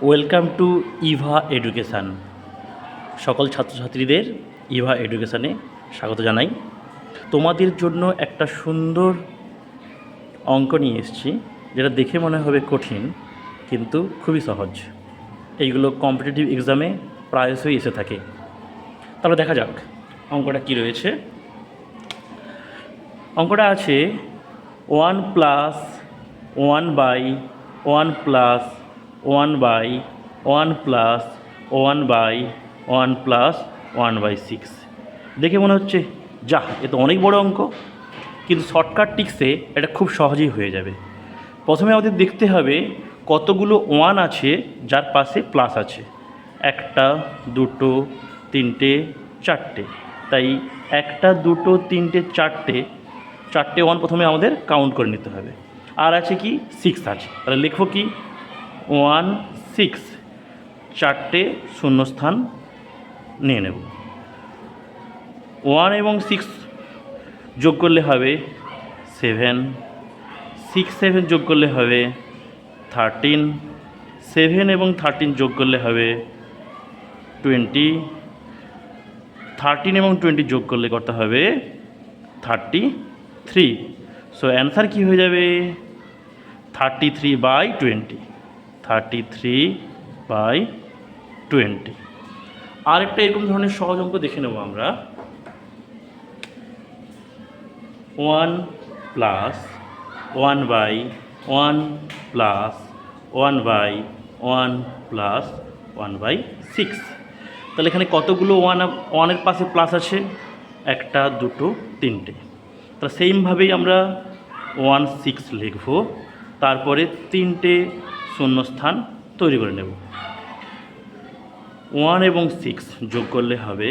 Welcome to Eva education. সকল ছাত্রছাত্রীদের ইভা এডুকেশানে স্বাগত জানাই। তোমাদের জন্য একটা সুন্দর অঙ্ক নিয়ে এসেছি, যেটা দেখে মনে হবে কঠিন কিন্তু খুবই সহজ। এইগুলো কম্পিটিটিভ এক্সামে প্রায়শই এসে থাকে। তাহলে দেখা যাক অঙ্কটা কী রয়েছে। অঙ্কটা আছে 1 + 1 / 1 + 1 / 1 + 1 / 1 + 1/6। দেখে মনে হচ্ছে যাহ, এ তো অনেক বড় অঙ্ক, কিন্তু শর্টকাট ট্রিক্সে এটা খুব সহজেই হয়ে যাবে। প্রথমে আমাদের দেখতে হবে কতগুলো 1 আছে যার পাশে প্লাস আছে। 1টা 2টো 3টে 4টে। তাই 1টা 2টো 3টে 4টে 1 প্রথমে আমাদের কাউন্ট করে নিতে হবে। আর আছে কি 6 আছে, তাহলে লিখব কি 1 6, 4টে শূন্যস্থান নিয়ে নেব। 1 এবং 6 যোগ করলে হবে 7, 6 7 যোগ করলে হবে 13, 7 এবং 13 যোগ করলে হবে 20, 13 এবং 20 যোগ করলে কত হবে 33। সো অ্যান্সার কী হয়ে যাবে 33/20, 33/20। আরেকটা এরকম ধরনের সহজ অঙ্ক দেখে নেব আমরা। 1 + 1 / 1 + 1 / 1 + 1/6। তাহলে এখানে কতগুলো 1 এর পাশে প্লাস আছে 1টা 2টো 3টে। তাহলে সেইমভাবেই আমরা 1 6 লিখব, তারপরে 3টে শূন্যস্থান তৈরি করে নেব। 1 এবং 6 যোগ করলে হবে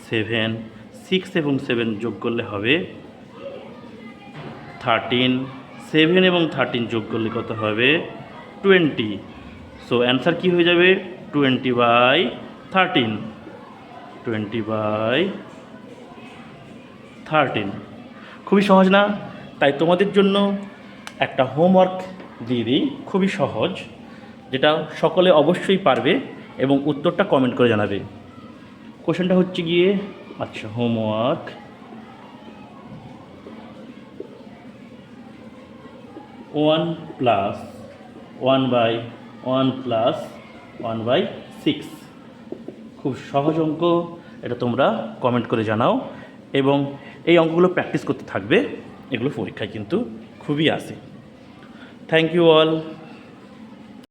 7, 6 এবং 7 যোগ করলে হবে 13, 7 এবং 13 যোগ করলে কত হবে 20। সো অ্যান্সার কী হয়ে যাবে 20/13, 20/13। খুবই সহজ না? তাই তোমাদের জন্য একটা হোমওয়ার্ক দিয়ে দিই, খুবই সহজ, যেটা সকলে অবশ্যই পারবে এবং উত্তরটা কমেন্ট করে জানাবে। কোশ্চেনটা হচ্ছে গিয়ে, আচ্ছা, হোমওয়ার্ক 1 + 1 / 1 + 1/6। খুব সহজ অঙ্ক, এটা তোমরা কমেন্ট করে জানাও এবং এই অঙ্কগুলো প্র্যাকটিস করতে থাকবে। এগুলো পরীক্ষায় কিন্তু খুবই আসে। Thank you all.